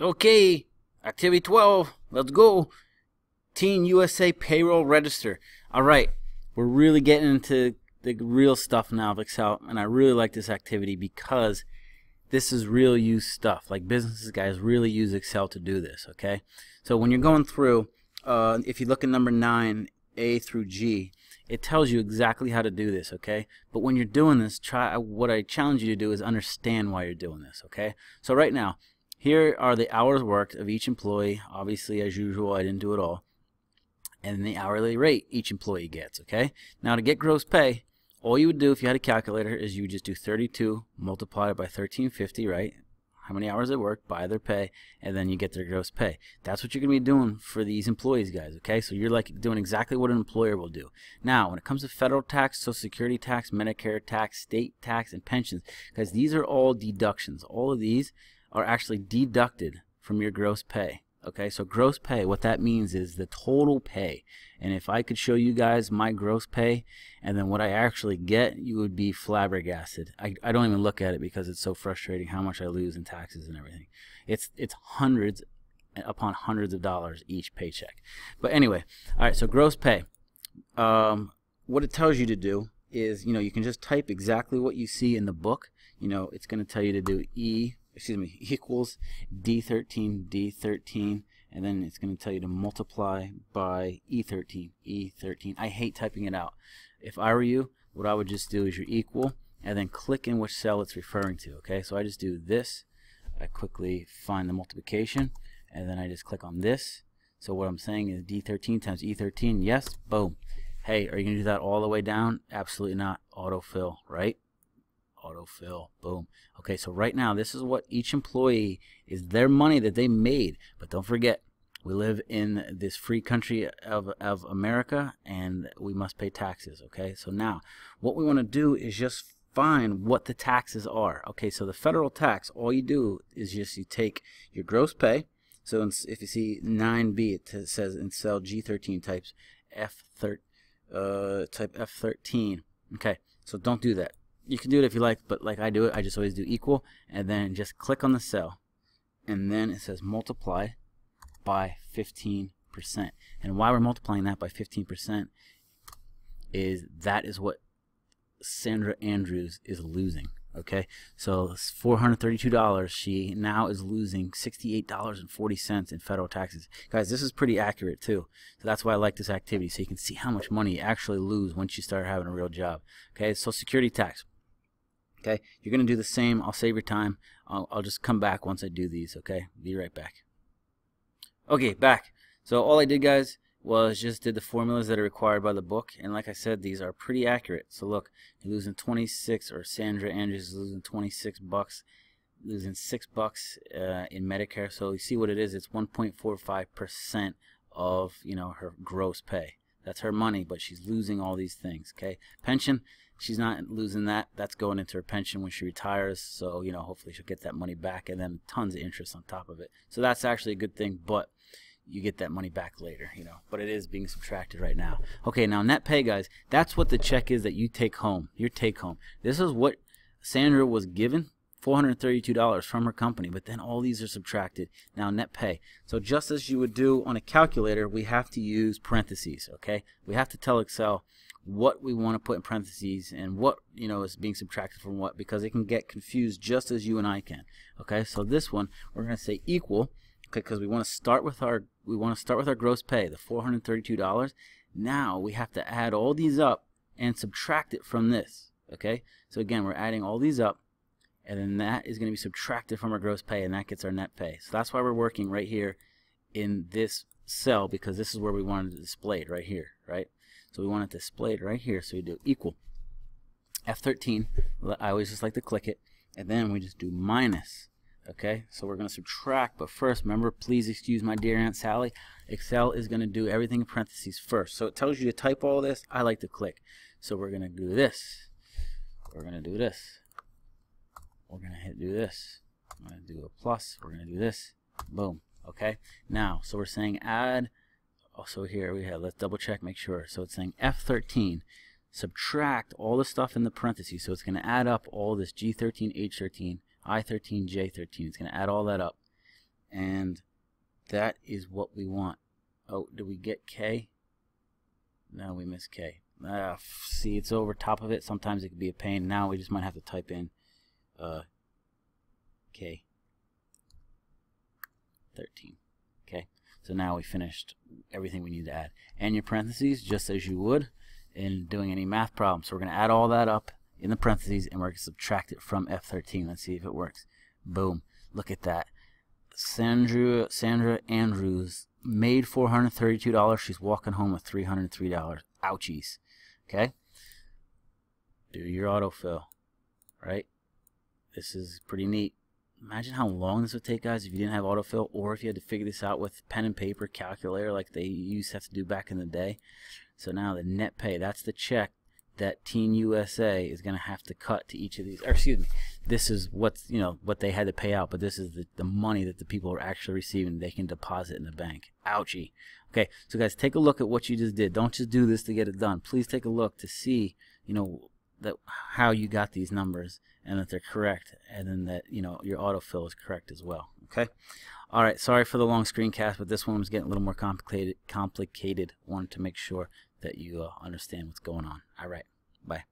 Okay, activity 12, let's go. Teen USA Payroll Register. All right, we're really getting into the real stuff now of Excel, and I really like this activity because this is real use stuff. Like businesses, guys, really use Excel to do this, okay? So when you're going through, if you look at number 9, A through G, it tells you exactly how to do this, okay? But when you're doing this, what I challenge you to do is understand why you're doing this, okay? So right now, here are the hours worked of each employee. Obviously, as usual, I didn't do it all. And the hourly rate each employee gets, okay? Now to get gross pay, all you would do if you had a calculator is you would just do 32 multiplied by 1350, right? How many hours they work by their pay, and then you get their gross pay. That's what you're going to be doing for these employees, guys, okay? So you're like doing exactly what an employer will do. Now, when it comes to federal tax, Social Security tax, Medicare tax, state tax, and pensions, guys, these are all deductions. All of these are actually deducted from your gross pay. Okay, so gross pay, what that means is the total pay. And if I could show you guys my gross pay and then what I actually get, you would be flabbergasted. I don't even look at it because it's so frustrating how much I lose in taxes and everything. It's hundreds upon hundreds of dollars each paycheck. But anyway, all right, so gross pay. What it tells you to do is, you can just type exactly what you see in the book. It's going to tell you to do equals D13, and then it's going to tell you to multiply by E13. I hate typing it out. If I were you, what I would just do is your equal, and then click in which cell it's referring to, okay? So I just do this. I quickly find the multiplication, and then I just click on this. So what I'm saying is D13 times E13, yes, boom. Hey, are you going to do that all the way down? Absolutely not. Autofill, right? Autofill, boom. Okay, so right now this is what each employee is, their money that they made. But don't forget, we live in this free country of America, and we must pay taxes. Okay, so now what we want to do is just find what the taxes are. Okay, so the federal tax, all you do is just you take your gross pay. So if you see 9B, it says in cell G13 type F13. Okay, so don't do that. You can do it if you like, but like I do it, I just always do equal, and then just click on the cell, and then it says multiply by 15%. And why we're multiplying that by 15% is that is what Sandra Andrews is losing. Okay, so $432. She now is losing $68.40 in federal taxes. Guys, this is pretty accurate too. So that's why I like this activity, so you can see how much money you actually lose once you start having a real job. Okay, Social Security tax. Okay, you're going to do the same. I'll save your time. I'll just come back once I do these, okay? Be right back. Okay, back. So all I did, guys, was just did the formulas that are required by the book. And like I said, these are pretty accurate. So look, you're losing 26, or Sandra Andrews is losing 26 bucks, losing $6 in Medicare. So you see what it is. It's 1.45% of, her gross pay. That's her money, but she's losing all these things, okay? Pension, she's not losing that. That's going into her pension when she retires. So, hopefully she'll get that money back, and then tons of interest on top of it. So that's actually a good thing, but you get that money back later, But it is being subtracted right now. Okay, now net pay, guys, that's what the check is that you take home, your take home. This is what Sandra was given, $432 from her company, but then all these are subtracted. Now net pay. So just as you would do on a calculator, we have to use parentheses, okay? We have to tell Excel what we want to put in parentheses and what is being subtracted from what, because it can get confused just as you and I can. Okay, so this one we're going to say equal, okay, because we want to start with our gross pay, the $432. Now we have to add all these up and subtract it from this. Okay, so again, we're adding all these up, and then that is going to be subtracted from our gross pay, and that gets our net pay. So that's why we're working right here in this cell, because this is where we wanted to display it, right here, right? So we want it displayed right here, so we do equal F13. I always just like to click it, and then we just do minus. Okay, so we're going to subtract, but first, remember, please excuse my dear Aunt Sally, Excel is going to do everything in parentheses first. So it tells you to type all this. I like to click. So we're going to do this. We're going to do this. We're going to do this. I'm going to do a plus. We're going to do this. Boom. Okay, now, so we're saying add. So here we have, let's double check, make sure. So it's saying F13, subtract all the stuff in the parentheses. So it's going to add up all this G13, H13, I13, J13. It's going to add all that up. and that is what we want. Oh, did we get K? No, we missed K. See, it's over top of it. Sometimes it can be a pain. Now we just might have to type in K 13. Okay, so now we finished everything we need to add. And your parentheses, just as you would in doing any math problem. So we're going to add all that up in the parentheses, and we're going to subtract it from F13. Let's see if it works. Boom. Look at that. Sandra Andrews made $432. She's walking home with $303. Ouchies. Okay? Do your autofill. Right? This is pretty neat. Imagine how long this would take, guys, if you didn't have autofill, or if you had to figure this out with pen and paper calculator like they used to have to do back in the day. So now the net pay, that's the check that Teen USA is going to have to cut to each of these. Or excuse me, this is what's, you know, what they had to pay out, but this is the money that the people are actually receiving. They can deposit in the bank. Ouchie. Okay, so guys, take a look at what you just did. Don't just do this to get it done. Please take a look to see, you know, that how you got these numbers and that they're correct, and then that, you know, your autofill is correct as well. Okay. All right. Sorry for the long screencast, but this one was getting a little more complicated. Wanted to make sure that you understand what's going on. All right. Bye.